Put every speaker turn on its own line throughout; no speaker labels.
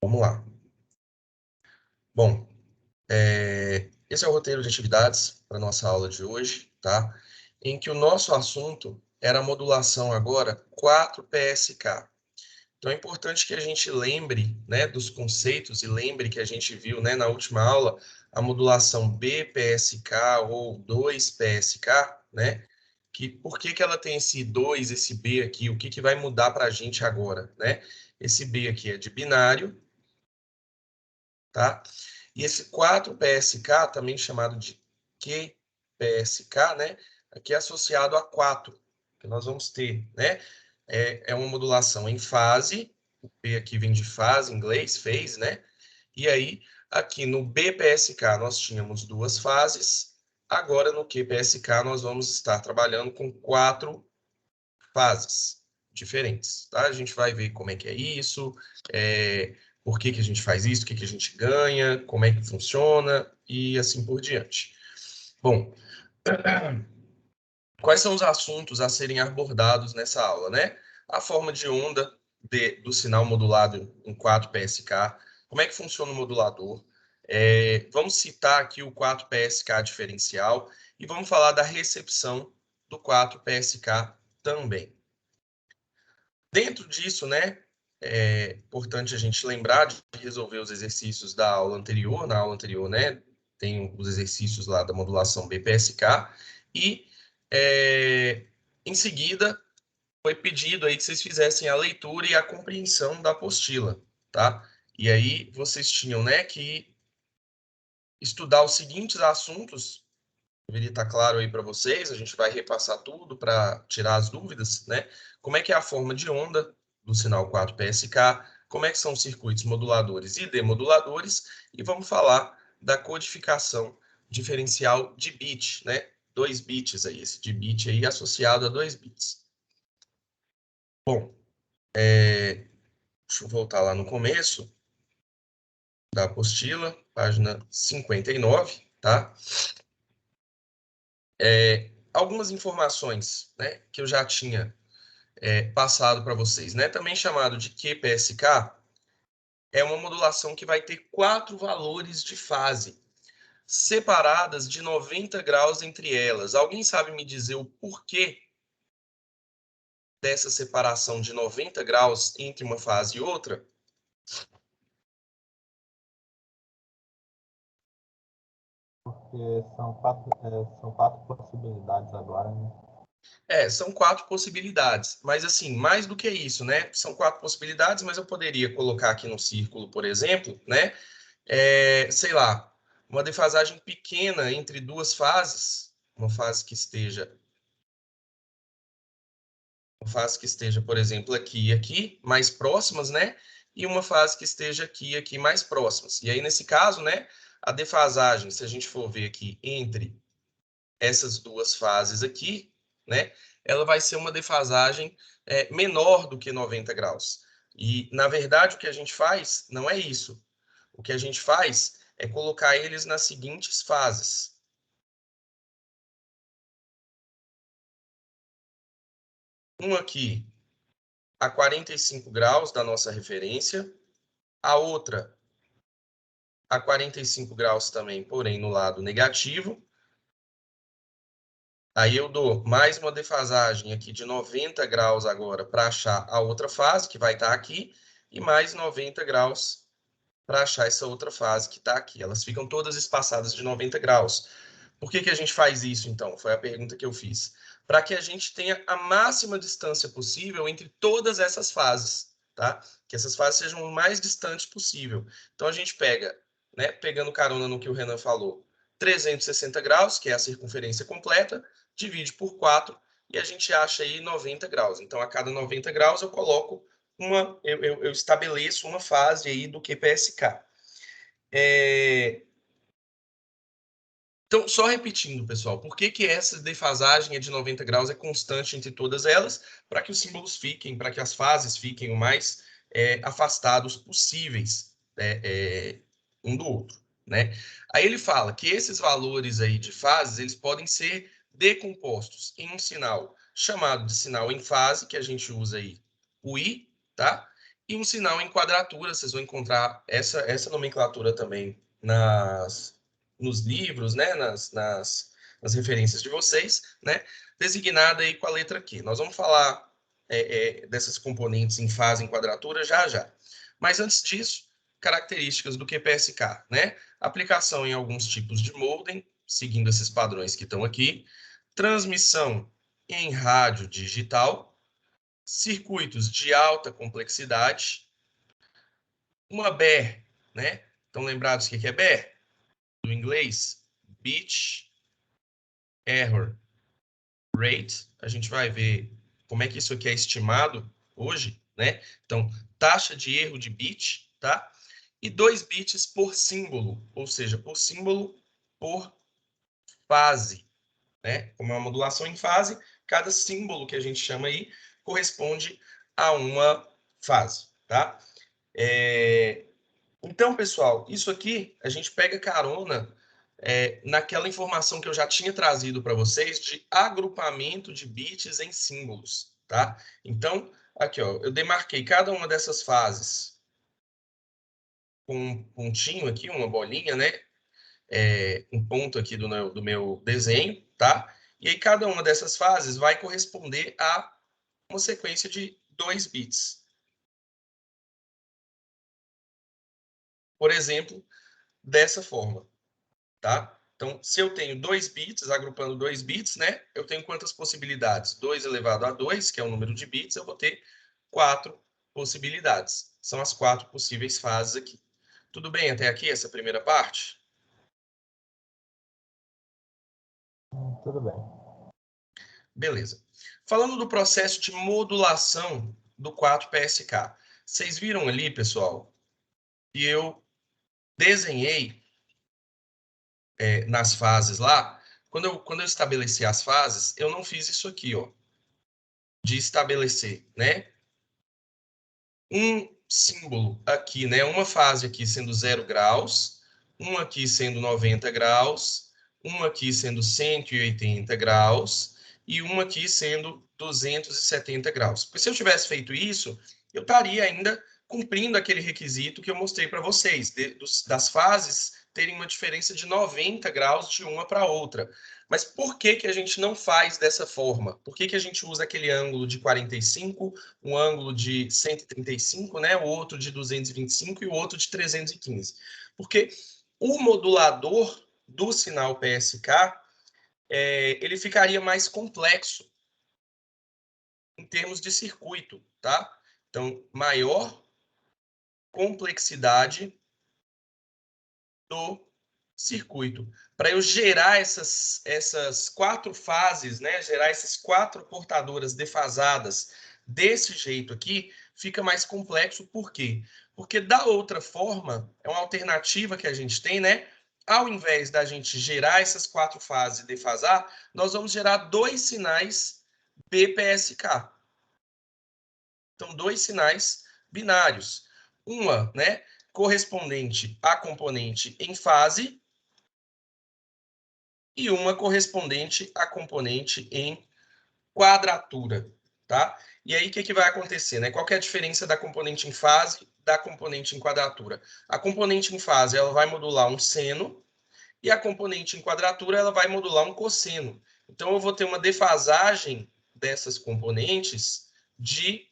Vamos lá. Bom, esse é o roteiro de atividades para a nossa aula de hoje, tá? Em que o nosso assunto era a modulação agora 4PSK. Então é importante que a gente lembre, né, dos conceitos e lembre que a gente viu, né, na última aula a modulação BPSK ou 2PSK, né? Por que ela tem esse 2, esse B aqui? O que vai mudar para a gente agora, né? Esse B aqui é de binário, tá? E esse 4PSK, também chamado de QPSK, né? Aqui é associado a 4, que nós vamos ter, né? É uma modulação em fase, o P aqui vem de fase, em inglês, phase, né? E aí, aqui no BPSK, nós tínhamos duas fases, agora no QPSK nós vamos estar trabalhando com 4 fases diferentes, tá? A gente vai ver como é que é isso, por que a gente faz isso, o que a gente ganha, como é que funciona e assim por diante. Bom, quais são os assuntos a serem abordados nessa aula, né? A forma de onda do sinal modulado em 4PSK, como é que funciona o modulador, vamos citar aqui o 4PSK diferencial e vamos falar da recepção do 4PSK também. Dentro disso, né, é importante a gente lembrar de resolver os exercícios da aula anterior. Na aula anterior, né, tem os exercícios lá da modulação BPSK. E, em seguida, foi pedido aí que vocês fizessem a leitura e a compreensão da apostila, tá? E aí vocês tinham, né, que estudar os seguintes assuntos. Deveria estar claro aí para vocês, a gente vai repassar tudo para tirar as dúvidas, né? Como é que é a forma de onda do sinal 4PSK, como é que são os circuitos moduladores e demoduladores, e vamos falar da codificação diferencial de bit, né? 2 bits aí, esse de bit aí associado a 2 bits. Bom, deixa eu voltar lá no começo da apostila, página 59, tá? Algumas informações, né, que eu já tinha passado para vocês, né? Também chamado de QPSK, é uma modulação que vai ter 4 valores de fase, separadas de 90 graus entre elas. Alguém sabe me dizer o porquê dessa separação de 90 graus entre uma fase e outra?
Porque são quatro possibilidades agora, né?
São 4 possibilidades, mas assim, mais do que isso, né? São 4 possibilidades, mas eu poderia colocar aqui no círculo, por exemplo, né? Sei lá, uma defasagem pequena entre duas fases, uma fase que esteja, por exemplo, aqui e aqui, mais próximas, né? E uma fase que esteja aqui e aqui mais próximas. E aí, nesse caso, né, a defasagem, se a gente for ver aqui entre essas duas fases aqui, né, ela vai ser uma defasagem menor do que 90 graus. E, na verdade, o que a gente faz não é isso. O que a gente faz é colocar eles nas seguintes fases. Uma aqui a 45 graus da nossa referência, a outra a 45 graus também, porém no lado negativo. Aí eu dou mais uma defasagem aqui de 90 graus agora para achar a outra fase, que vai estar aqui, e mais 90 graus para achar essa outra fase que está aqui. Elas ficam todas espaçadas de 90 graus. Por que a gente faz isso, então? Foi a pergunta que eu fiz. Para que a gente tenha a máxima distância possível entre todas essas fases, tá? Que essas fases sejam o mais distantes possível. Então, a gente pega, né, pegando carona no que o Renan falou, 360 graus, que é a circunferência completa, divide por 4 e a gente acha aí 90 graus. Então, a cada 90 graus eu coloco eu estabeleço uma fase aí do QPSK. Então, só repetindo, pessoal, por que essa defasagem de 90 graus é constante entre todas elas? Para que os símbolos fiquem, para que as fases fiquem o mais afastados possíveis um do outro, né? Aí ele fala que esses valores aí de fases, eles podem ser decompostos em um sinal chamado de sinal em fase, que a gente usa aí o I, tá? e um sinal em quadratura. Vocês vão encontrar essa nomenclatura também nos livros, né? nas referências de vocês, né? Designada aí com a letra Q. Nós vamos falar dessas componentes em fase em quadratura já já. Mas antes disso, características do QPSK, né? Aplicação em alguns tipos de modem, seguindo esses padrões que estão aqui. Transmissão em rádio digital, circuitos de alta complexidade, uma BER, né? Estão lembrados o que é BER? Do inglês, Bit Error Rate. A gente vai ver como é que isso aqui é estimado hoje, né? Então, taxa de erro de bit, tá? E 2 bits por símbolo, ou seja, por símbolo por fase, né? Como é uma modulação em fase, cada símbolo que a gente chama aí corresponde a uma fase, tá? Então, pessoal, isso aqui a gente pega carona naquela informação que eu já tinha trazido para vocês de agrupamento de bits em símbolos, tá? Então, aqui, ó, eu demarquei cada uma dessas fases com um pontinho aqui, uma bolinha, né? Um ponto aqui do meu desenho, tá? E aí cada uma dessas fases vai corresponder a uma sequência de 2 bits. Por exemplo, dessa forma, tá? Então, se eu tenho 2 bits, agrupando 2 bits, né? Eu tenho quantas possibilidades? 2 elevado a 2, que é o número de bits, eu vou ter 4 possibilidades. São as 4 possíveis fases aqui. Tudo bem até aqui, essa primeira parte?
Tudo bem.
Beleza. Falando do processo de modulação do 4PSK. Vocês viram ali, pessoal, que eu desenhei nas fases lá. Quando eu estabeleci as fases, eu não fiz isso aqui, ó, de estabelecer, né? Um símbolo aqui, né? Uma fase aqui sendo 0 graus, uma aqui sendo 90 graus, uma aqui sendo 180 graus e uma aqui sendo 270 graus. Porque se eu tivesse feito isso, eu estaria ainda cumprindo aquele requisito que eu mostrei para vocês, das fases terem uma diferença de 90 graus de uma para outra. Mas por que que a gente não faz dessa forma? Por que que a gente usa aquele ângulo de 45, um ângulo de 135, né? O outro de 225 e o outro de 315? Porque o modulador do sinal PSK ele ficaria mais complexo em termos de circuito, tá? Então, maior complexidade do circuito. Para eu gerar essas 4 fases, né? Gerar essas 4 portadoras defasadas desse jeito aqui, fica mais complexo. Por quê? Porque da outra forma, é uma alternativa que a gente tem, né? Ao invés da gente gerar essas 4 fases e defasar, nós vamos gerar 2 sinais BPSK. Então, 2 sinais binários. Uma, né, correspondente a componente em fase e uma correspondente a componente em quadratura, tá? E aí, o que vai acontecer, né? Qual que é a diferença da componente em fase da componente em quadratura? A componente em fase, ela vai modular um seno e a componente em quadratura, ela vai modular um cosseno. Então, eu vou ter uma defasagem dessas componentes de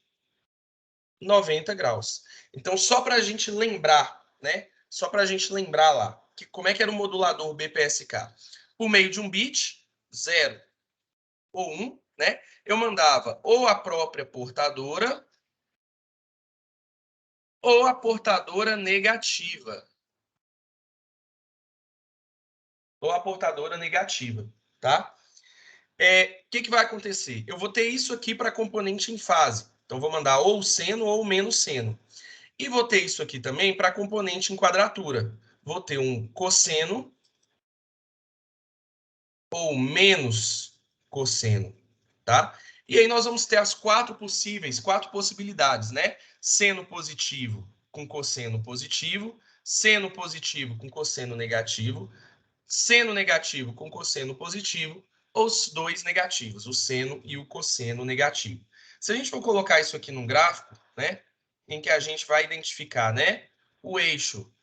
90 graus. Então, só para a gente lembrar, né? Só para a gente lembrar lá, que como é que era o modulador BPSK? Por meio de um bit, 0 ou 1, né? Eu mandava ou a própria portadora ou a portadora negativa. Ou a portadora negativa, tá? Que vai acontecer? Eu vou ter isso aqui para componente em fase. Então, vou mandar ou seno ou menos seno. E vou ter isso aqui também para componente em quadratura. Vou ter um cosseno ou menos cosseno, tá? E aí nós vamos ter as 4 possibilidades, né? Seno positivo com cosseno positivo, seno positivo com cosseno negativo, seno negativo com cosseno positivo, ou os dois negativos, o seno e o cosseno negativo. Se a gente for colocar isso aqui num gráfico, né? em que a gente vai identificar, né, o eixo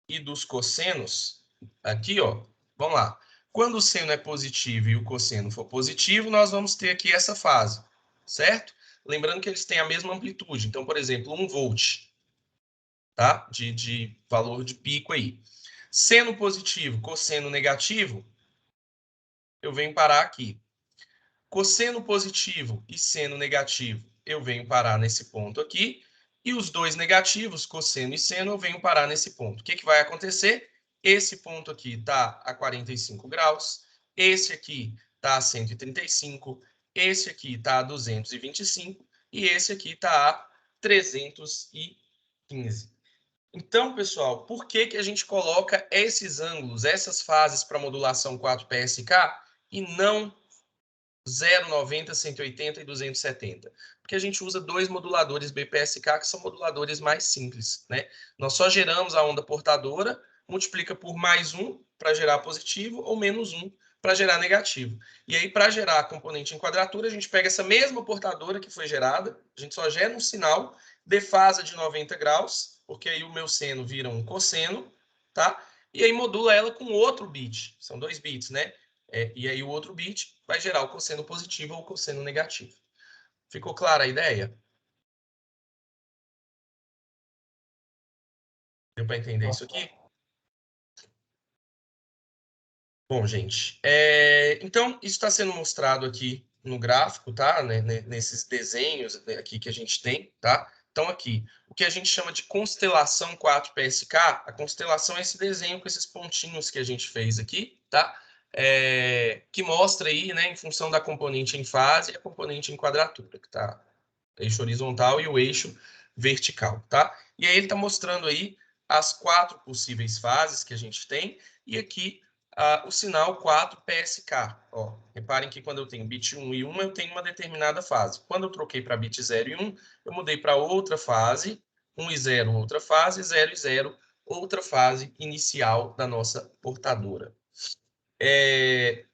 e dos cossenos, aqui, ó, vamos lá. Quando o seno é positivo e o cosseno for positivo, nós vamos ter aqui essa fase, certo? Lembrando que eles têm a mesma amplitude. Então, por exemplo, 1 volt, tá? De valor de pico aí. Seno positivo, cosseno negativo, eu venho parar aqui. Cosseno positivo e seno negativo, eu venho parar nesse ponto aqui. E os dois negativos, cosseno e seno, eu venho parar nesse ponto. O que vai acontecer? Esse ponto aqui está a 45 graus, esse aqui está a 135, esse aqui está a 225 e esse aqui está a 315. Então, pessoal, por que a gente coloca esses ângulos, essas fases para modulação 4PSK e não 0, 90, 180 e 270? Porque a gente usa dois moduladores BPSK, que são moduladores mais simples, né? Nós só geramos a onda portadora, multiplica por mais um para gerar positivo ou menos um para gerar negativo. E aí, para gerar a componente em quadratura, a gente pega essa mesma portadora que foi gerada, a gente só gera um sinal, defasa de 90 graus, porque aí o meu seno vira um cosseno, tá? E aí modula ela com outro bit, são 2 bits, né? E aí o outro bit vai gerar o cosseno positivo ou o cosseno negativo. Ficou clara a ideia? Deu para entender isso aqui? Bom, gente, então isso está sendo mostrado aqui no gráfico, tá? Nesses desenhos aqui que a gente tem, tá? Então aqui, o que a gente chama de constelação 4PSK, a constelação é esse desenho com esses pontinhos que a gente fez aqui, tá? Que mostra aí, né, em função da componente em fase e a componente em quadratura, que tá o eixo horizontal e o eixo vertical, tá? E aí ele está mostrando aí as 4 possíveis fases que a gente tem, e aqui o sinal 4PSK. Ó, reparem que quando eu tenho bit 1 e 1, eu tenho uma determinada fase. Quando eu troquei para bit 0 e 1, eu mudei para outra fase, 1 e 0, outra fase, 0 e 0, outra fase inicial da nossa portadora. E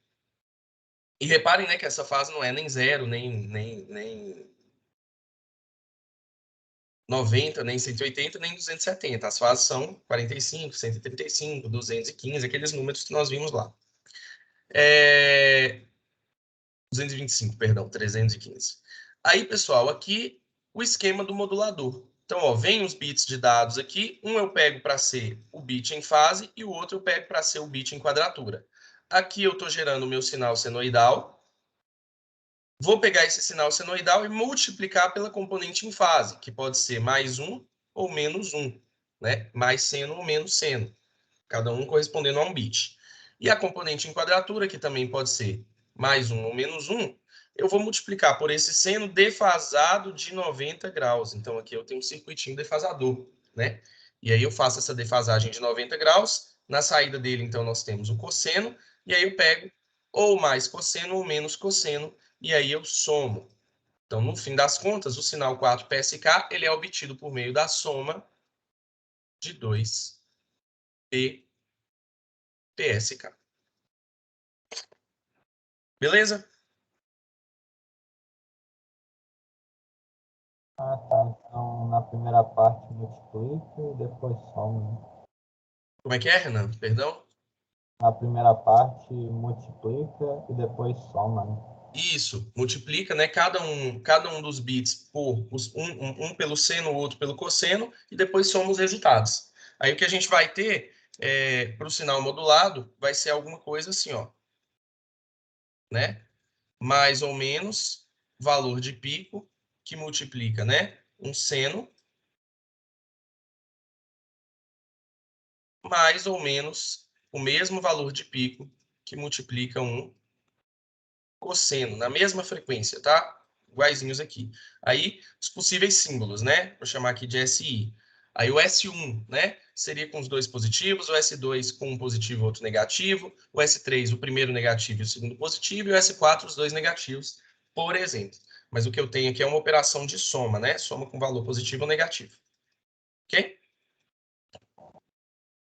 reparem, né, que essa fase não é nem 0, nem 90, nem 180, nem 270. As fases são 45, 135, 215, aqueles números que nós vimos lá. 225, perdão, 315. Aí, pessoal, aqui o esquema do modulador. Então, ó, vem os bits de dados aqui. Um eu pego para ser o bit em fase e o outro eu pego para ser o bit em quadratura. Aqui eu estou gerando o meu sinal senoidal. Vou pegar esse sinal senoidal e multiplicar pela componente em fase, que pode ser mais um ou menos um, né? Mais seno ou menos seno, cada um correspondendo a um bit. E a componente em quadratura, que também pode ser mais um ou menos um, eu vou multiplicar por esse seno defasado de 90 graus. Então, aqui eu tenho um circuitinho defasador, né? E aí eu faço essa defasagem de 90 graus. Na saída dele, então, nós temos o cosseno. E aí eu pego ou mais cosseno ou menos cosseno. E aí eu somo. Então, no fim das contas, o sinal 4PSK ele é obtido por meio da soma de 2 PSK. Beleza?
Ah, tá. Então, na primeira parte multiplica e depois soma, né?
Como é que é, Renan? Perdão?
Na primeira parte multiplica e depois soma, né?
Isso, multiplica, né, cada um dos bits por um pelo seno, o outro pelo cosseno, e depois soma os resultados. Aí o que a gente vai ter para o sinal modulado vai ser alguma coisa assim, ó, né? Mais ou menos valor de pico que multiplica, né? Um seno mais ou menos o mesmo valor de pico que multiplica um cosseno, na mesma frequência, tá? Iguaizinhos aqui. Aí, os possíveis símbolos, né? Vou chamar aqui de SI. Aí o S1, né? Seria com os dois positivos, o S2 com um positivo e outro negativo, o S3, o primeiro negativo e o segundo positivo, e o S4, os dois negativos, por exemplo. Mas o que eu tenho aqui é uma operação de soma, né? Soma com valor positivo ou negativo. Ok?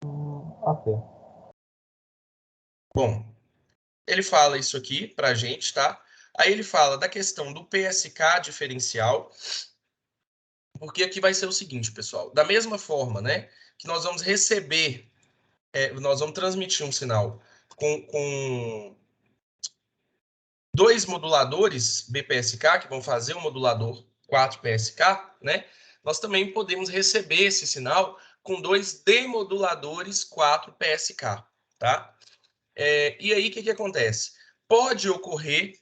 Ok.
Bom, ele fala isso aqui pra gente, tá? Aí ele fala da questão do PSK diferencial, porque aqui vai ser o seguinte, pessoal, da mesma forma, né, que nós vamos receber, nós vamos transmitir um sinal com dois moduladores BPSK, que vão fazer o modulador 4PSK, né, nós também podemos receber esse sinal com dois demoduladores 4PSK, tá? E aí, o que acontece? Pode ocorrer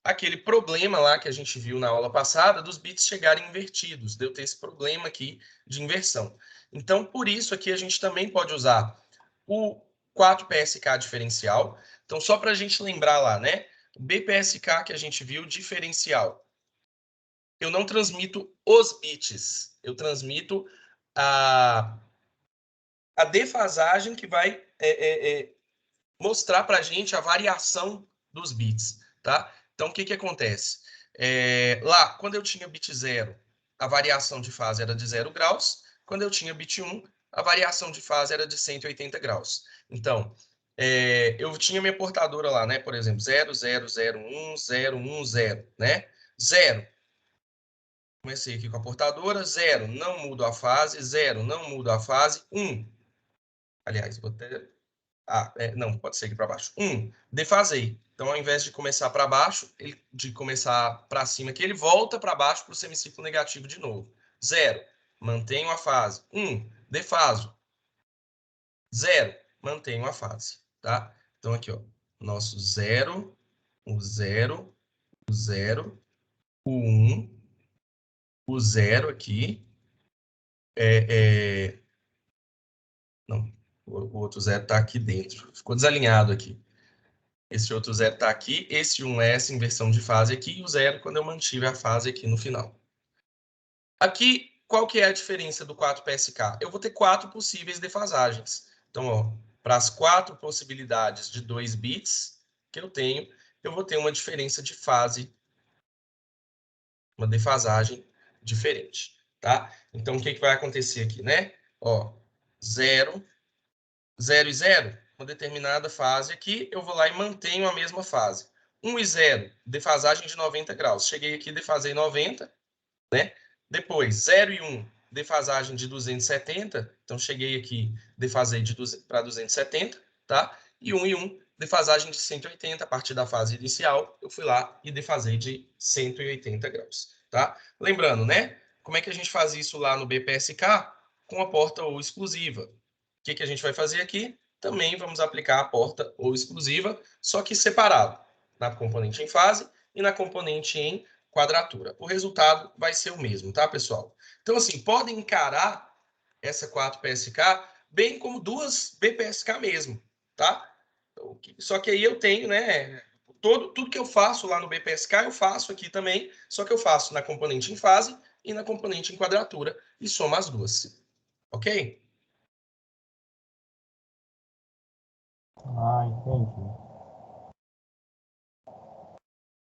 aquele problema lá que a gente viu na aula passada dos bits chegarem invertidos, de eu ter esse problema aqui de inversão. Então, por isso aqui a gente também pode usar o 4PSK diferencial. Então, só para a gente lembrar lá, né? O BPSK que a gente viu, diferencial. Eu não transmito os bits, eu transmito a defasagem que vai mostrar para a gente a variação dos bits, tá? Então, o que acontece? Lá, quando eu tinha bit 0, a variação de fase era de 0 graus. Quando eu tinha bit 1, a variação de fase era de 180 graus. Então, eu tinha minha portadora lá, né? Por exemplo, 0, 0, 0, 1, 0, 1, 0, né? 0. Comecei aqui com a portadora. 0, não mudo a fase. 0, não mudo a fase. 1. Aliás, vou até... não, pode seguir para baixo. defasei. Então, ao invés de começar para baixo, de começar para cima aqui, ele volta para baixo para o semiciclo negativo de novo. 0, mantenho a fase. defaso. 0, mantenho a fase. Tá? Então, aqui, ó, nosso 0, o 0, o 0, o 1, o 0 aqui. Não, o outro 0 está aqui dentro. Ficou desalinhado aqui. Esse outro 0 está aqui, esse 1 é essa inversão de fase aqui, e o 0 quando eu mantive a fase aqui no final. Aqui, qual que é a diferença do 4PSK? Eu vou ter 4 possíveis defasagens. Então, para as 4 possibilidades de 2 bits que eu tenho, eu vou ter uma diferença de fase, uma defasagem diferente, tá? Então, o que vai acontecer aqui, né? 0, 0 e 0, uma determinada fase aqui, eu vou lá e mantenho a mesma fase. 1 e 0, defasagem de 90 graus. Cheguei aqui, defasei 90, né? Depois, 0 e 1, defasagem de 270. Então, cheguei aqui, defasei para 270, tá? E 1 e 1, defasagem de 180. A partir da fase inicial, eu fui lá e defasei de 180 graus, tá? Lembrando, né? Como é que a gente faz isso lá no BPSK? Com a porta ou exclusiva. O que a gente vai fazer aqui? Também vamos aplicar a porta ou exclusiva, só que separado, na componente em fase e na componente em quadratura. O resultado vai ser o mesmo, tá, pessoal? Então, assim, podem encarar essa 4PSK bem como duas BPSK mesmo, tá? Só que aí eu tenho, né, tudo que eu faço lá no BPSK, eu faço aqui também, só que eu faço na componente em fase e na componente em quadratura, e soma as duas. Ok?
Entendi.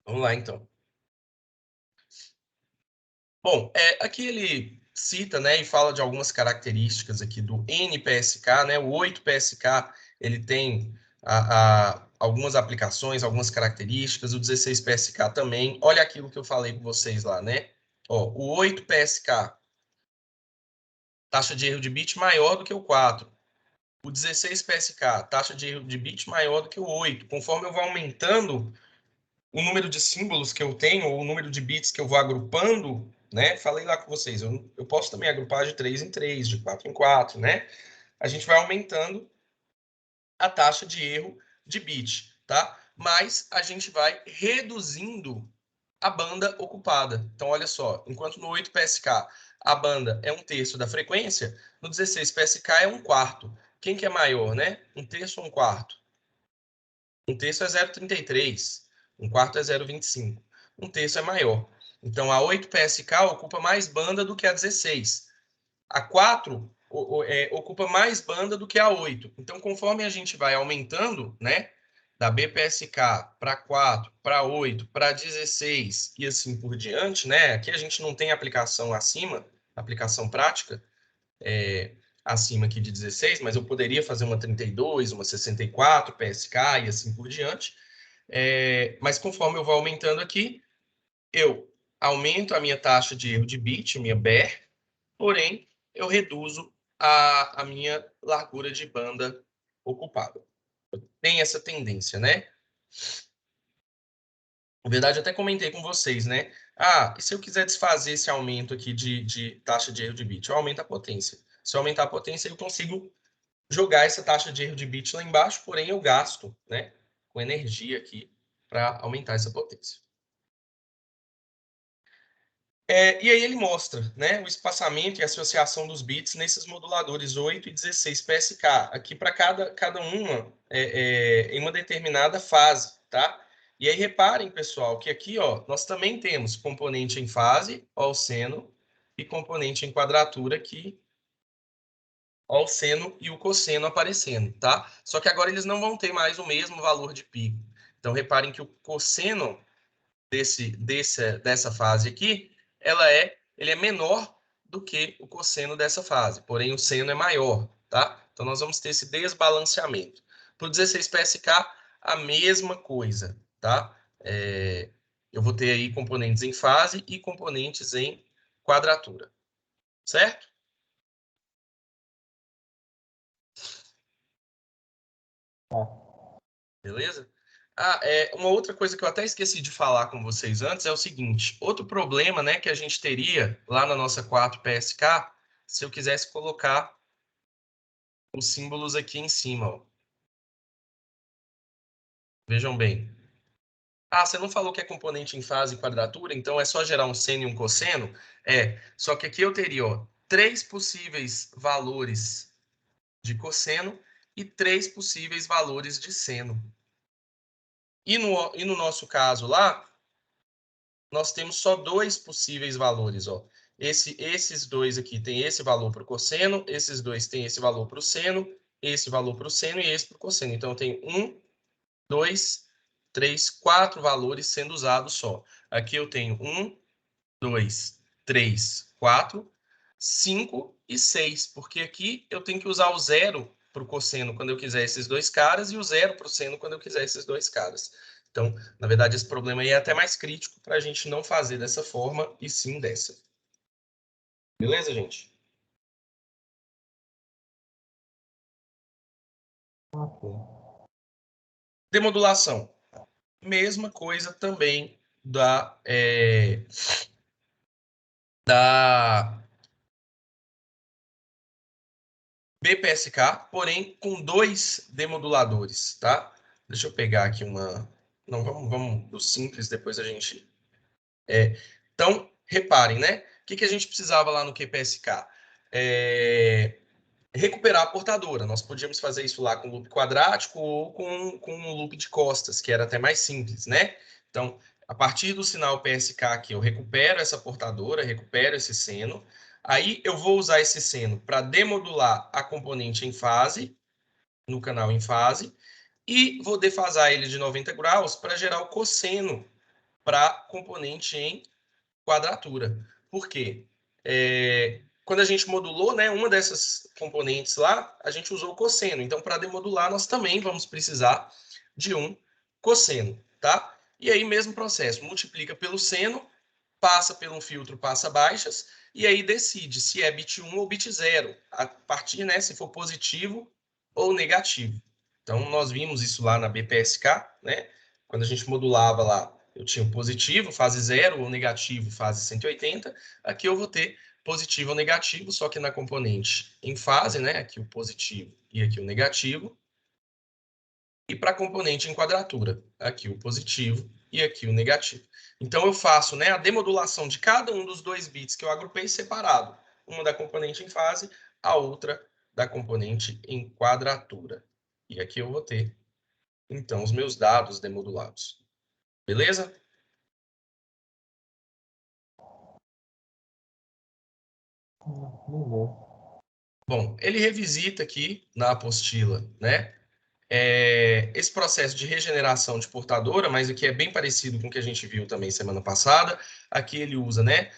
Vamos lá, então. Bom, aqui ele cita, né, e fala de algumas características aqui do NPSK, né? O 8PSK, ele tem algumas aplicações, algumas características, o 16PSK também. Olha aquilo que eu falei com vocês lá, né? O 8PSK, taxa de erro de bit maior do que o 4. O 16PSK, taxa de erro de bit maior do que o 8. Conforme eu vou aumentando o número de símbolos que eu tenho, ou o número de bits que eu vou agrupando, né? Falei lá com vocês, eu posso também agrupar de 3 em 3, de 4 em 4, né? A gente vai aumentando a taxa de erro de bit, tá? Mas a gente vai reduzindo a banda ocupada. Então, olha só, enquanto no 8PSK a banda é 1/3 da frequência, no 16PSK é 1/4. Quem que é maior, né? 1/3 ou 1/4? 1/3 é 0,33. 1/4 é 0,25. 1/3 é maior. Então, a 8PSK ocupa mais banda do que a 16. A 4 ocupa mais banda do que a 8. Então, conforme a gente vai aumentando, né, da BPSK para 4, para 8, para 16 e assim por diante, né, aqui a gente não tem aplicação acima, aplicação prática, acima aqui de 16, mas eu poderia fazer uma 32, uma 64 PSK e assim por diante. Mas conforme eu vou aumentando aqui, eu aumento a minha taxa de erro de bit, minha BER, porém, eu reduzo a minha largura de banda ocupada. Tem essa tendência, né? Na verdade, eu até comentei com vocês, né? Ah, e se eu quiser desfazer esse aumento aqui de taxa de erro de bit? Eu aumento a potência. Se eu aumentar a potência, eu consigo jogar essa taxa de erro de bit lá embaixo, porém eu gasto, né, com energia aqui para aumentar essa potência. E aí ele mostra, né, o espaçamento e associação dos bits nesses moduladores 8 e 16 PSK, aqui para cada uma em uma determinada fase, tá? E aí reparem, pessoal, que aqui, ó, nós também temos componente em fase, ó, o seno, e componente em quadratura aqui, ó, o seno e o cosseno aparecendo, tá? Só que agora eles não vão ter mais o mesmo valor de pico. Então reparem que o cosseno dessa fase aqui, ele é menor do que o cosseno dessa fase, porém o seno é maior, tá? Então nós vamos ter esse desbalanceamento. Para o 16 PSK, a mesma coisa, tá? Eu vou ter aí componentes em fase e componentes em quadratura, certo? Beleza? Uma outra coisa que eu até esqueci de falar com vocês antes é o seguinte: outro problema, né, que a gente teria lá na nossa 4 PSK, se eu quisesse colocar os símbolos aqui em cima, ó. Vejam bem. Ah, você não falou que é componente em fase e quadratura, então é só gerar um seno e um cosseno? Só que aqui eu teria, ó, 3 possíveis valores de cosseno e 3 possíveis valores de seno. E no nosso caso lá, nós temos só 2 possíveis valores, ó. Esses dois aqui tem esse valor para o cosseno, esses dois têm esse valor para o seno, esse valor para o seno e esse para o cosseno. Então, eu tenho 1, 2, 3, 4 valores sendo usados só. Aqui eu tenho 1, 2, 3, 4, 5 e 6, porque aqui eu tenho que usar o zero para o cosseno quando eu quiser esses dois caras e o zero para o seno quando eu quiser esses dois caras. Então, na verdade, esse problema aí é até mais crítico para a gente não fazer dessa forma e sim dessa. Beleza, gente?
Ok.
Demodulação. Mesma coisa também da BPSK, porém com 2 demoduladores, tá? Deixa eu pegar aqui uma... Não, vamos do simples, depois a gente... Então, reparem, né? O que a gente precisava lá no QPSK? Recuperar a portadora. Nós podíamos fazer isso lá com loop quadrático ou com um loop de costas, que era até mais simples, né? Então, a partir do sinal PSK aqui, eu recupero essa portadora, recupero esse seno. Aí eu vou usar esse seno para demodular a componente em fase, no canal em fase, e vou defasar ele de 90 graus para gerar o cosseno para componente em quadratura. Por quê? Quando a gente modulou, né, uma dessas componentes lá, a gente usou o cosseno. Então, para demodular, nós também vamos precisar de um cosseno, tá? E aí, mesmo processo, multiplica pelo seno, passa por um filtro, passa baixas, e aí decide se é bit 1 ou bit 0, a partir, né, se for positivo ou negativo. Então, nós vimos isso lá na BPSK, né? Quando a gente modulava lá, eu tinha o positivo, fase 0, ou negativo, fase 180. Aqui eu vou ter positivo ou negativo, só que na componente em fase, né? Aqui o positivo e aqui o negativo. E para a componente em quadratura, aqui o positivo e aqui o negativo. Então eu faço, né, a demodulação de cada um dos 2 bits que eu agrupei separado. Uma da componente em fase, a outra da componente em quadratura. E aqui eu vou ter, então, os meus dados demodulados. Beleza?
Beleza.
Bom, ele revisita aqui na apostila, né? Esse processo de regeneração de portadora, mas aqui é bem parecido com o que a gente viu também semana passada. Aqui ele usa, né,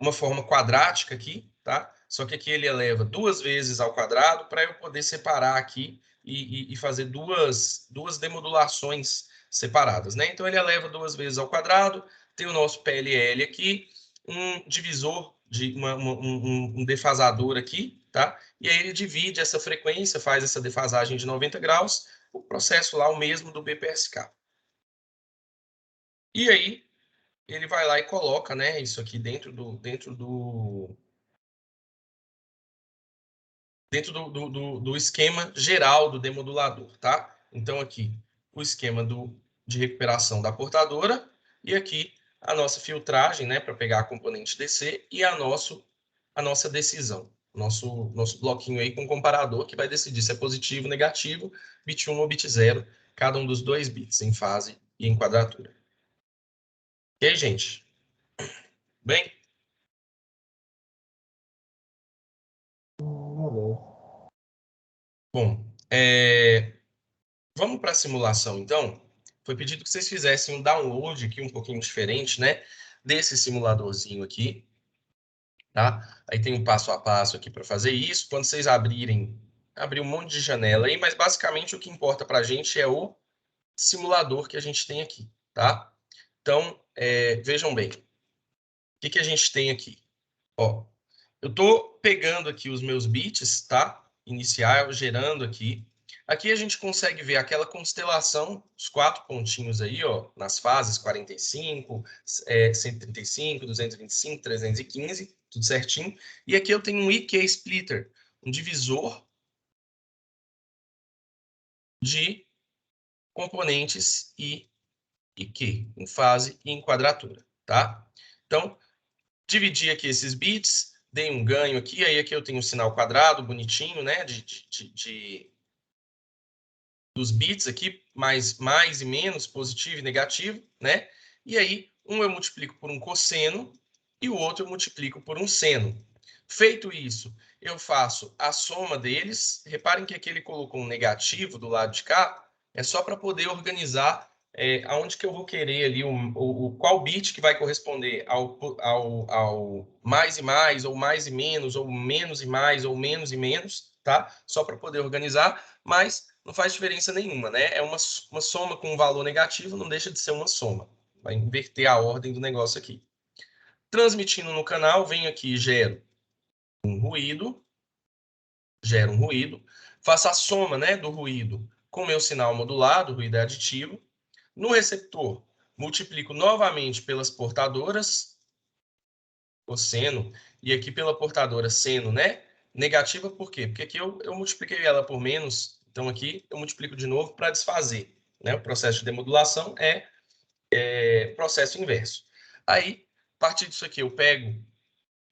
uma forma quadrática aqui, tá? Só que aqui ele eleva 2 vezes ao quadrado para eu poder separar aqui e fazer duas demodulações separadas, né? Então, ele eleva 2 vezes ao quadrado, tem o nosso PLL aqui, um divisor, um defasador aqui, tá? E aí ele divide essa frequência, faz essa defasagem de 90 graus, o processo lá o mesmo do BPSK. E aí, ele vai lá e coloca, né, isso aqui dentro do esquema geral do demodulador, tá? Então, aqui, o esquema de recuperação da portadora e aqui a nossa filtragem, né, para pegar a componente DC e a nossa decisão. Nosso bloquinho aí com comparador que vai decidir se é positivo ou negativo, bit 1 ou bit 0, cada um dos 2 bits, em fase e em quadratura. E aí, gente? Bem?
Beleza.
Bom, vamos para a simulação, então. Foi pedido que vocês fizessem um download aqui um pouquinho diferente, né? Desse simuladorzinho aqui, tá? Aí tem um passo a passo aqui para fazer isso. Quando vocês abrir um monte de janela aí, mas basicamente o que importa para a gente é o simulador que a gente tem aqui, tá? Então, vejam bem. O que a gente tem aqui? Ó, eu estou pegando aqui os meus bits, tá? Inicial, gerando aqui. Aqui a gente consegue ver aquela constelação, os 4 pontinhos aí, ó, nas fases 45, 135, 225, 315, tudo certinho. E aqui eu tenho um IK splitter, um divisor de componentes I e Q, em fase e em quadratura, tá? Então, dividi aqui esses bits, dei um ganho aqui, aí aqui eu tenho um sinal quadrado, bonitinho, né, dos bits aqui, mais e menos, positivo e negativo, né? E aí, um eu multiplico por um cosseno e o outro eu multiplico por um seno. Feito isso, eu faço a soma deles. Reparem que aqui ele colocou um negativo do lado de cá, é só para poder organizar aonde que eu vou querer ali, qual bit que vai corresponder ao mais e mais, ou mais e menos, ou menos e mais, ou menos e menos, tá? Só para poder organizar, mas não faz diferença nenhuma, né? É uma soma com um valor negativo, não deixa de ser uma soma. Vai inverter a ordem do negócio aqui. Transmitindo no canal, venho aqui e gero um ruído, faço a soma, né, do ruído com o meu sinal modulado, ruído é aditivo. No receptor, multiplico novamente pelas portadoras, cosseno, e aqui pela portadora seno, né? Negativa por quê? Porque aqui eu multipliquei ela por menos, então aqui eu multiplico de novo para desfazer, né? O processo de demodulação é processo inverso. Aí, a partir disso aqui, eu pego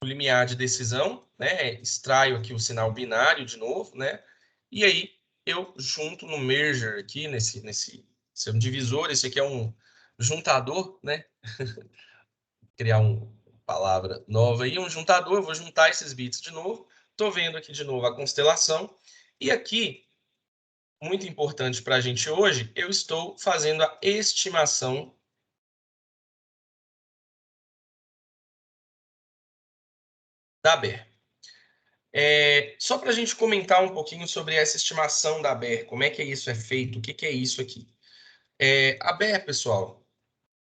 o limiar de decisão, né? Extraio aqui o sinal binário de novo, né? E aí eu junto no merger aqui, nesse é um divisor, esse aqui é um juntador, né? Criar uma palavra nova aí, um juntador, eu vou juntar esses bits de novo. Estou vendo aqui de novo a constelação. E aqui, muito importante para a gente hoje, eu estou fazendo a estimação da BER. Só para a gente comentar um pouquinho sobre essa estimação da BER, como é que isso é feito, o que é isso aqui. A BER, pessoal,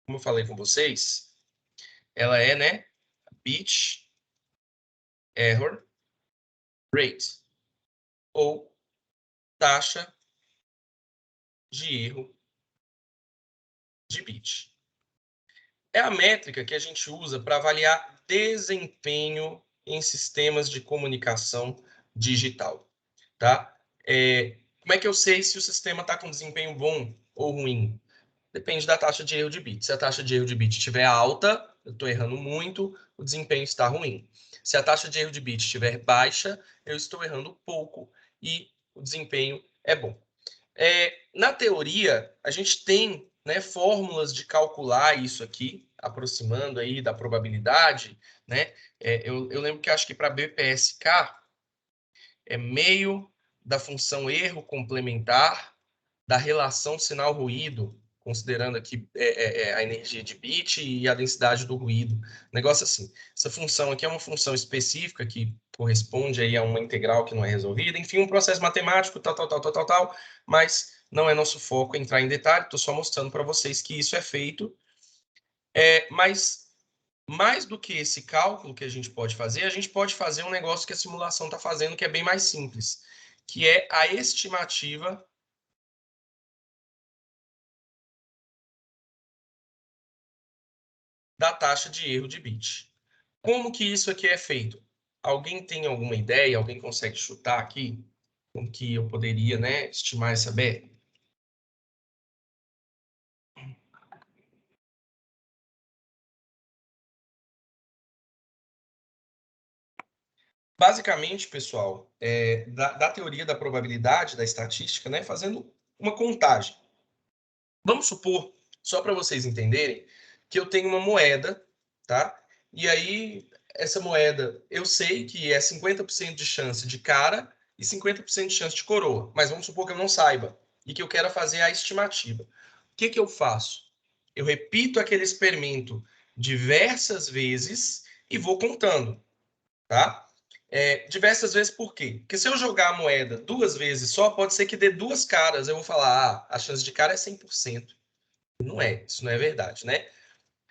como eu falei com vocês, ela é, né, Bit Error Rate, ou taxa de erro de bit. É a métrica que a gente usa para avaliar desempenho em sistemas de comunicação digital, tá? Como é que eu sei se o sistema está com desempenho bom ou ruim? Depende da taxa de erro de bit. Se a taxa de erro de bit estiver alta, eu estou errando muito, o desempenho está ruim. Se a taxa de erro de bit estiver baixa, eu estou errando pouco e o desempenho é bom. Na teoria, a gente tem, né, fórmulas de calcular isso aqui, aproximando aí da probabilidade, né? Eu lembro que acho que para BPSK é meio da função erro complementar da relação sinal-ruído, considerando aqui a energia de bit e a densidade do ruído. Negócio assim. Essa função aqui é uma função específica que corresponde aí a uma integral que não é resolvida. Enfim, um processo matemático, tal, mas não é nosso foco entrar em detalhe, estou só mostrando para vocês que isso é feito. Mas mais do que esse cálculo que a gente pode fazer um negócio que a simulação está fazendo, que é bem mais simples, que é a estimativa da taxa de erro de bit. Como que isso aqui é feito? Alguém tem alguma ideia? Alguém consegue chutar aqui? Como que eu poderia, né, estimar essa B? Basicamente, pessoal, da teoria da probabilidade, da estatística, né, fazendo uma contagem. Vamos supor, só para vocês entenderem, que eu tenho uma moeda, tá? E aí, essa moeda, eu sei que é 50% de chance de cara e 50% de chance de coroa. Mas vamos supor que eu não saiba e que eu quero fazer a estimativa. O que que eu faço? Eu repito aquele experimento diversas vezes e vou contando, tá? Diversas vezes por quê? Porque se eu jogar a moeda 2 vezes só, pode ser que dê 2 caras. Eu vou falar, a chance de cara é 100%. Não é, isso não é verdade, né?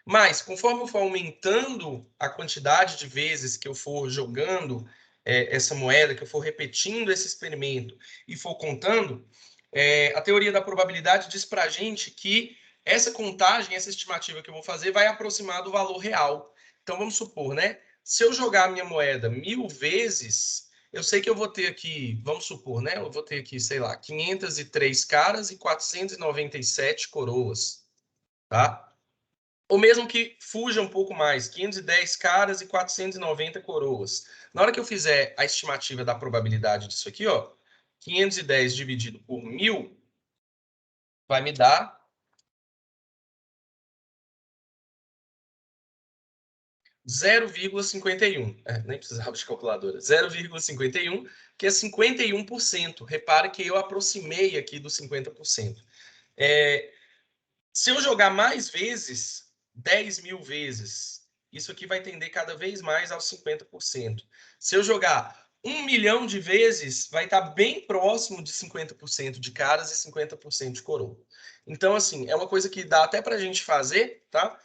Mas, conforme eu for aumentando a quantidade de vezes que eu for jogando essa moeda, que eu for repetindo esse experimento e for contando, a teoria da probabilidade diz para a gente que essa contagem, essa estimativa que eu vou fazer, vai aproximar do valor real. Então, vamos supor, né? Se eu jogar a minha moeda 1000 vezes, eu sei que eu vou ter aqui, vamos supor, né? Eu vou ter aqui, sei lá, 503 caras e 497 coroas, tá? Ou mesmo que fuja um pouco mais, 510 caras e 490 coroas. Na hora que eu fizer a estimativa da probabilidade disso aqui, ó, 510 dividido por 1000 vai me dar 0,51. Nem precisava de calculadora. 0,51, que é 51%. Repare que eu aproximei aqui dos 50%. Se eu jogar mais vezes, 10.000 vezes, isso aqui vai tender cada vez mais aos 50%. Se eu jogar 1 milhão de vezes, vai estar bem próximo de 50% de caras e 50% de coroa. Então, assim, é uma coisa que dá até para a gente fazer, tá?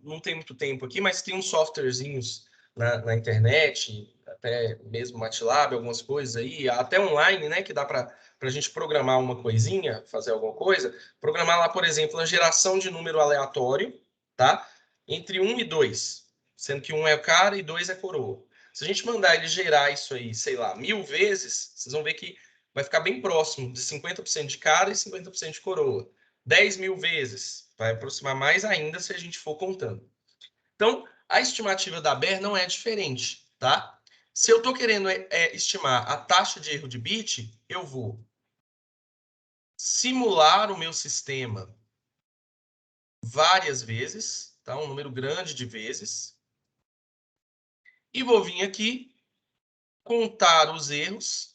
Não tem muito tempo aqui, mas tem uns softwarezinhos na internet, até mesmo MATLAB, algumas coisas aí, até online, né, que dá para a gente programar uma coisinha, fazer alguma coisa, programar lá, por exemplo, a geração de número aleatório, tá? Entre 1 e 2, sendo que 1 é cara e 2 é coroa. Se a gente mandar ele gerar isso aí, sei lá, 1000 vezes, vocês vão ver que vai ficar bem próximo de 50% de cara e 50% de coroa. 10.000 vezes, vai aproximar mais ainda se a gente for contando. Então, a estimativa da BER não é diferente, tá? Se eu estou querendo estimar a taxa de erro de bit, eu vou simular o meu sistema várias vezes, tá? Um número grande de vezes. E vou vir aqui, contar os erros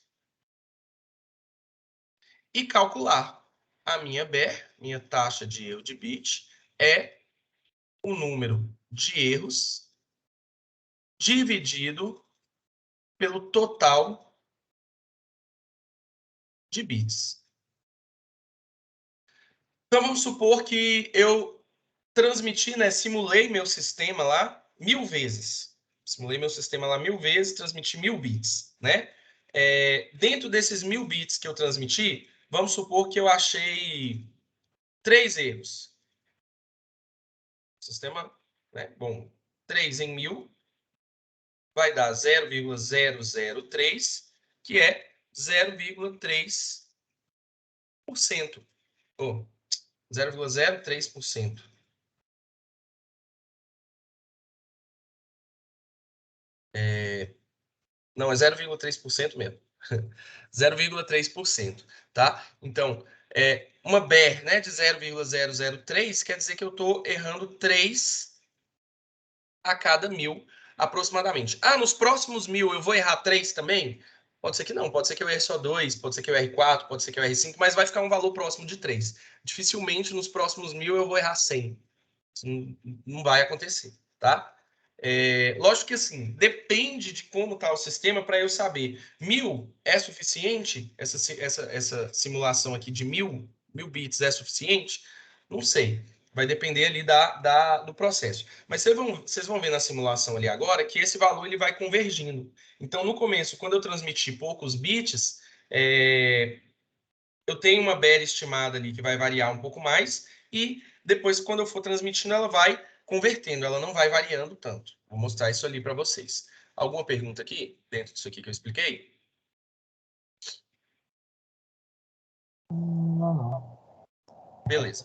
e calcular. A minha BER, minha taxa de erro de bit, é o número de erros dividido pelo total de bits. Então, vamos supor que eu transmiti, né, simulei meu sistema lá 1000 vezes. Simulei meu sistema lá 1000 vezes, transmiti 1000 bits, né? Dentro desses 1000 bits que eu transmiti, vamos supor que eu achei 3 erros. Sistema, né? Bom, 3 em 1000 vai dar 0,003, que é 0,3%. Ou 0,03%. Não, é 0,3% mesmo. 0,3%, tá? Então, uma BER, né, de 0,003 quer dizer que eu estou errando 3 a cada 1000 aproximadamente. Ah, nos próximos 1000 eu vou errar 3 também? Pode ser que não, pode ser que eu erre só 2, pode ser que eu erre 4, pode ser que eu erre 5, mas vai ficar um valor próximo de 3. Dificilmente nos próximos 1000 eu vou errar 100. Isso não vai acontecer, tá? Lógico que assim, depende de como está o sistema para eu saber. 1000 é suficiente? Essa simulação aqui de 1000 bits é suficiente? Não sei. Vai depender ali do processo. Mas vocês vão ver na simulação ali agora que esse valor ele vai convergindo. Então, no começo, quando eu transmitir poucos bits, eu tenho uma beta estimada ali que vai variar um pouco mais, e depois, quando eu for transmitindo, ela vai convertendo, ela não vai variando tanto. Vou mostrar isso ali para vocês. Alguma pergunta aqui, dentro disso aqui que eu expliquei?
Não, não.
Beleza.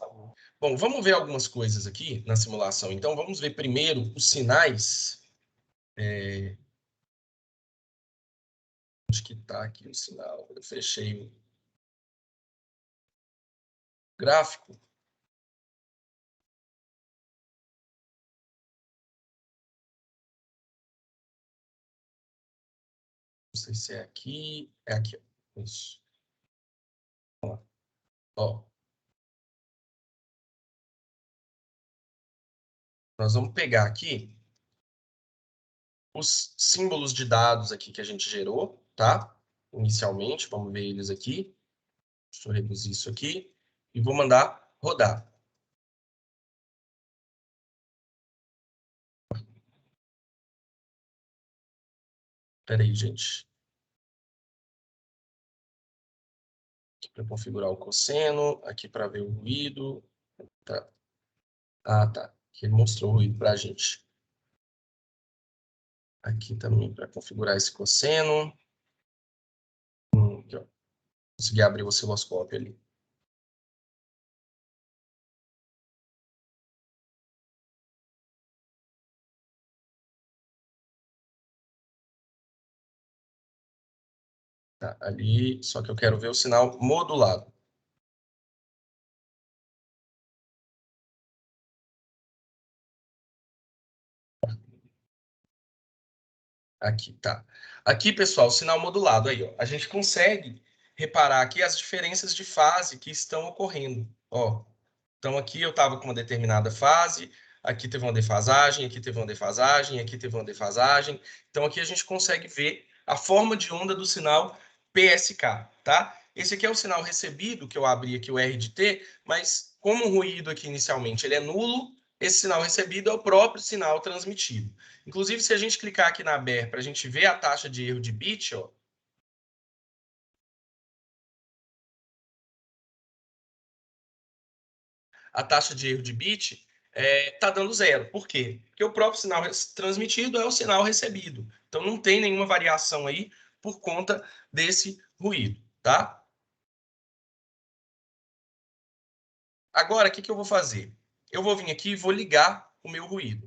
Bom, vamos ver algumas coisas aqui na simulação. Então, vamos ver primeiro os sinais. Onde que está aqui o sinal? Eu fechei o gráfico. Não sei se é aqui. É aqui, ó. Isso. Ó, nós vamos pegar aqui os símbolos de dados aqui que a gente gerou, tá? Inicialmente, vamos ver eles aqui. Deixa eu reduzir isso aqui e vou mandar rodar. Espera aí, gente. Aqui para configurar o cosseno, aqui para ver o ruído. Tá. Ah, tá. Aqui ele mostrou o ruído para a gente. Aqui também para configurar esse cosseno. Aqui, ó. Consegui abrir o osciloscópio ali. Tá, ali, só que eu quero ver o sinal modulado. Aqui, tá. Aqui, pessoal, sinal modulado aí, ó. A gente consegue reparar aqui as diferenças de fase que estão ocorrendo, ó. Então, aqui eu estava com uma determinada fase, aqui teve uma defasagem, aqui teve uma defasagem, aqui teve uma defasagem. Então, aqui a gente consegue ver a forma de onda do sinal PSK, tá? Esse aqui é o sinal recebido, que eu abri aqui o R de T, mas como o ruído aqui inicialmente ele é nulo, esse sinal recebido é o próprio sinal transmitido. Inclusive, se a gente clicar aqui na BER para a gente ver a taxa de erro de bit, ó, a taxa de erro de bit está dando zero. Por quê? Porque o próprio sinal transmitido é o sinal recebido. Então, não tem nenhuma variação aí por conta desse ruído, tá? Agora, o que eu vou fazer? Eu vou vir aqui e vou ligar o meu ruído.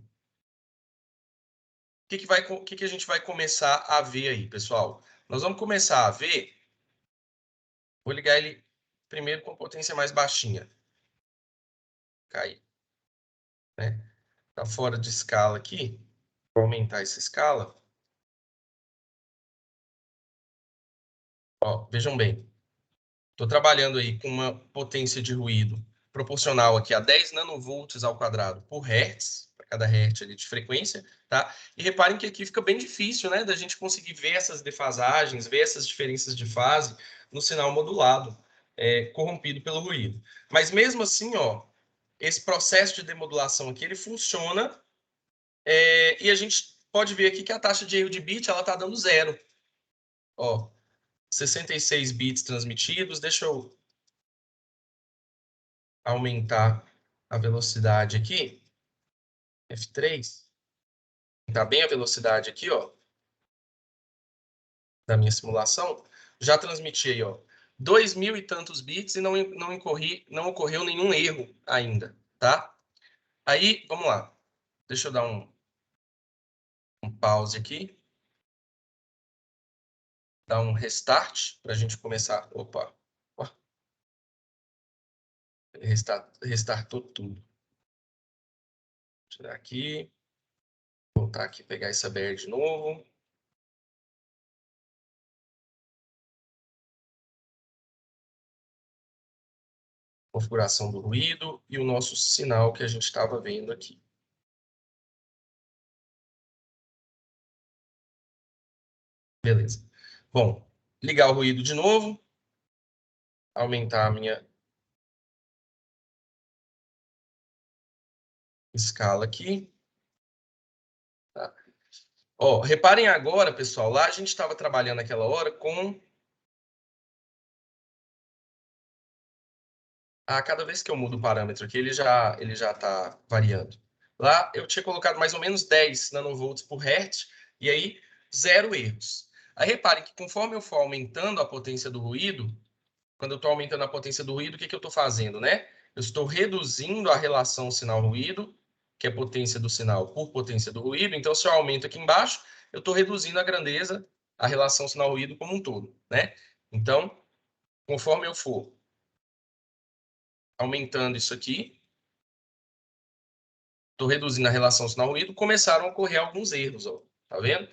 O que a gente vai começar a ver aí, pessoal? Nós vamos começar a ver... Vou ligar ele primeiro com potência mais baixinha. Cair, né? Tá fora de escala aqui. Vou aumentar essa escala. Ó, vejam bem. Estou trabalhando aí com uma potência de ruído proporcional aqui a 10 nanovolts ao quadrado por hertz, para cada hertz ali de frequência, tá? E reparem que aqui fica bem difícil, né, da gente conseguir ver essas defasagens, ver essas diferenças de fase no sinal modulado, corrompido pelo ruído. Mas mesmo assim, ó, esse processo de demodulação aqui, ele funciona, e a gente pode ver aqui que a taxa de erro de bit, ela está dando zero. Ó, 66 bits transmitidos. Deixa eu aumentar a velocidade aqui, F3, aumentar bem a velocidade aqui, ó, da minha simulação, já transmiti aí, ó, 2.000 e tantos bits e não ocorreu nenhum erro ainda, tá? Aí, vamos lá. Deixa eu dar um pause aqui, dar um restart para a gente começar. Opa, ó, restartou tudo. Tirar aqui, voltar aqui, pegar essa BR de novo. Configuração do ruído e o nosso sinal que a gente estava vendo aqui. Beleza. Bom, ligar o ruído de novo. Aumentar a minha escala aqui. Tá? Ó, reparem agora, pessoal, lá a gente estava trabalhando naquela hora com... cada vez que eu mudo o parâmetro aqui, ele já está variando. Lá eu tinha colocado mais ou menos 10 nanovolts por hertz, e aí zero erros. Aí reparem que conforme eu for aumentando a potência do ruído, quando eu estou aumentando a potência do ruído, o que, que eu estou fazendo, né? Eu estou reduzindo a relação sinal-ruído, que é a potência do sinal por potência do ruído. Então, se eu aumento aqui embaixo, eu estou reduzindo a grandeza, a relação sinal-ruído como um todo, né? Então, conforme eu for aumentando isso aqui, estou reduzindo a relação sinal-ruído, começaram a ocorrer alguns erros, ó, tá vendo?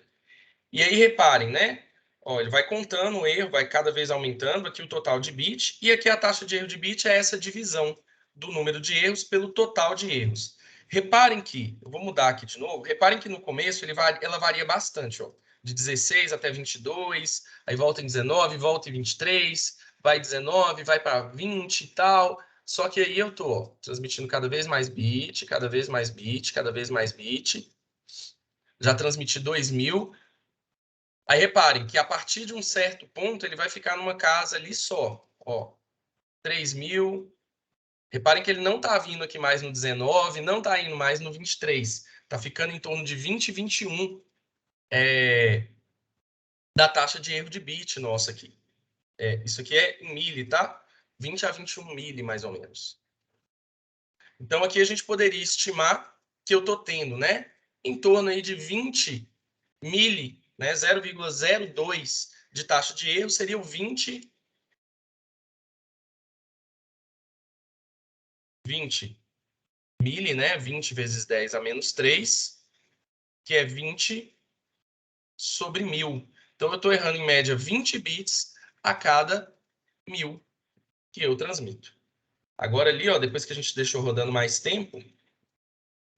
E aí, reparem, né? Ó, ele vai contando o erro, vai cada vez aumentando aqui o total de bit, e aqui a taxa de erro de bit é essa divisão do número de erros pelo total de erros. Reparem que, eu vou mudar aqui de novo, reparem que no começo ela varia bastante, ó, de 16 até 22, aí volta em 19, volta em 23, vai 19, vai para 20 e tal. Só que aí eu tô transmitindo cada vez mais bit, cada vez mais bit, cada vez mais bit. Já transmiti 2000. Aí reparem que a partir de um certo ponto ele vai ficar numa casa ali só. Ó, 3.000. Reparem que ele não está vindo aqui mais no 19, não está indo mais no 23. Está ficando em torno de 20, 21 da taxa de erro de bit nossa aqui. Isso aqui é em milli, tá? 20 a 21 milli, mais ou menos. Então aqui a gente poderia estimar que eu estou tendo, né, em torno aí de 20 milli, né, 0,02 de taxa de erro, seria o 20 milli, né? 20 vezes 10 a menos 3, que é 20 sobre 1000. Então, eu estou errando, em média, 20 bits a cada 1000 que eu transmito. Agora, ali, ó, depois que a gente deixou rodando mais tempo,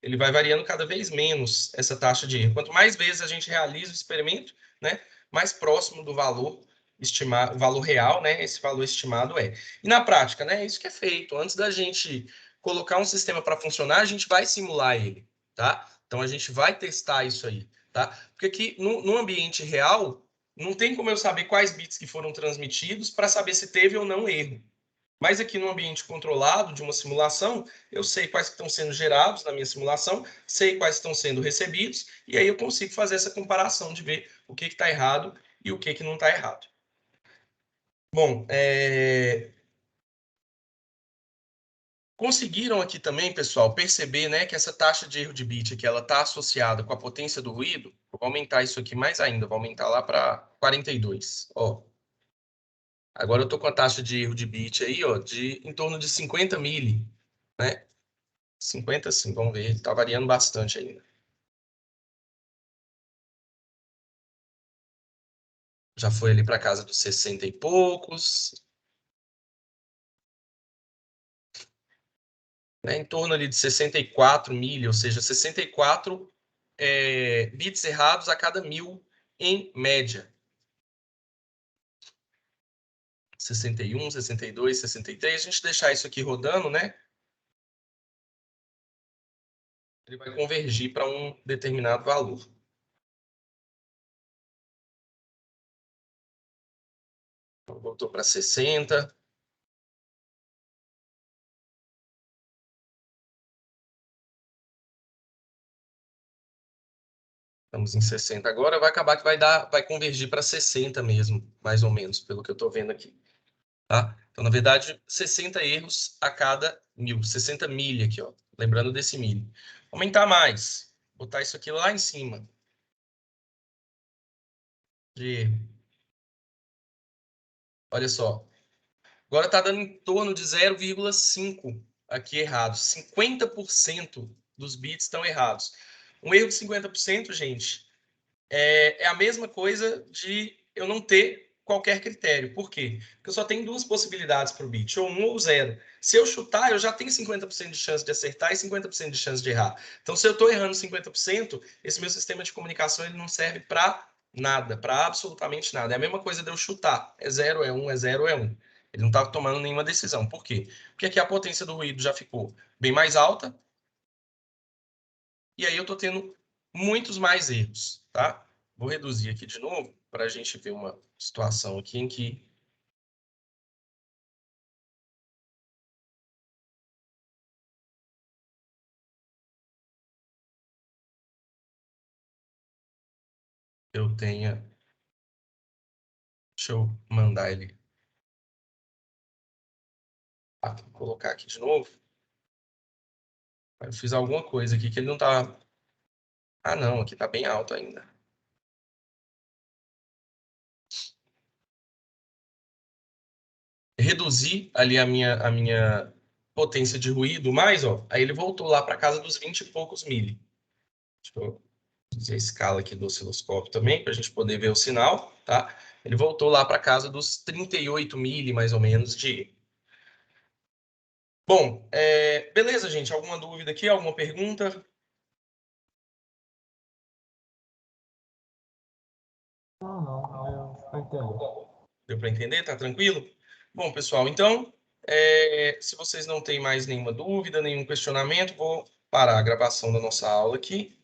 ele vai variando cada vez menos essa taxa de erro. Quanto mais vezes a gente realiza o experimento, né, mais próximo do valor estimado, o valor real, né, esse valor estimado é. E na prática, né, é isso que é feito. Antes da gente colocar um sistema para funcionar, a gente vai simular ele, tá? Então a gente vai testar isso aí, tá? Porque aqui no ambiente real não tem como eu saber quais bits que foram transmitidos para saber se teve ou não erro. Mas aqui no ambiente controlado de uma simulação, eu sei quais estão sendo gerados na minha simulação, sei quais estão sendo recebidos, e aí eu consigo fazer essa comparação de ver o que está errado e o que não está errado. Bom, conseguiram aqui também, pessoal, perceber, né, que essa taxa de erro de bit aqui, ela está associada com a potência do ruído? Vou aumentar isso aqui mais ainda, vou aumentar lá para 42. Ó, agora eu estou com a taxa de erro de bit aí, ó, em torno de 50 milli, né? 50 sim, vamos ver, está variando bastante ainda. Já foi ali para casa dos 60 e poucos, né? Em torno ali de 64 milha, ou seja, 64 bits errados a cada 1000 em média. 61, 62, 63. A gente deixar isso aqui rodando, né? Ele vai convergir para um determinado valor. Então, voltou para 60. Estamos em 60 agora, vai acabar que vai convergir para 60 mesmo, mais ou menos, pelo que eu estou vendo aqui. Tá? Então, na verdade, 60 erros a cada 1000, 60 milha aqui, ó. Lembrando desse milho. Aumentar mais, botar isso aqui lá em cima. De erro. Olha só. Agora está dando em torno de 0,5 aqui errado. 50% dos bits estão errados. Um erro de 50%, gente, é a mesma coisa de eu não ter qualquer critério. Por quê? Porque eu só tenho duas possibilidades para o bit, ou 1 ou 0. Se eu chutar, eu já tenho 50% de chance de acertar e 50% de chance de errar. Então, se eu estou errando 50%, esse meu sistema de comunicação ele não serve para Nada, para absolutamente nada. É a mesma coisa de eu chutar. É 0, é 1, é 0, é 1. Ele não está tomando nenhuma decisão. Por quê? Porque aqui a potência do ruído já ficou bem mais alta. E aí eu estou tendo muitos mais erros, tá? Vou reduzir aqui de novo para a gente ver uma situação aqui em que eu tenha... Deixa eu mandar ele... Vou colocar aqui de novo. Eu fiz alguma coisa aqui que ele não tá... Ah, não, aqui tá bem alto ainda. Reduzir ali a minha potência de ruído mais, ó, aí ele voltou lá para casa dos 20 e poucos mili. Deixa eu fazer a escala aqui do osciloscópio também, para a gente poder ver o sinal, tá? Ele voltou lá para casa dos 38 mili, mais ou menos, de... Bom, beleza, gente. Alguma dúvida aqui? Alguma pergunta?
Não, eu entendo.
Deu para entender? Tá tranquilo? Bom, pessoal, então, se vocês não têm mais nenhuma dúvida, nenhum questionamento, vou parar a gravação da nossa aula aqui.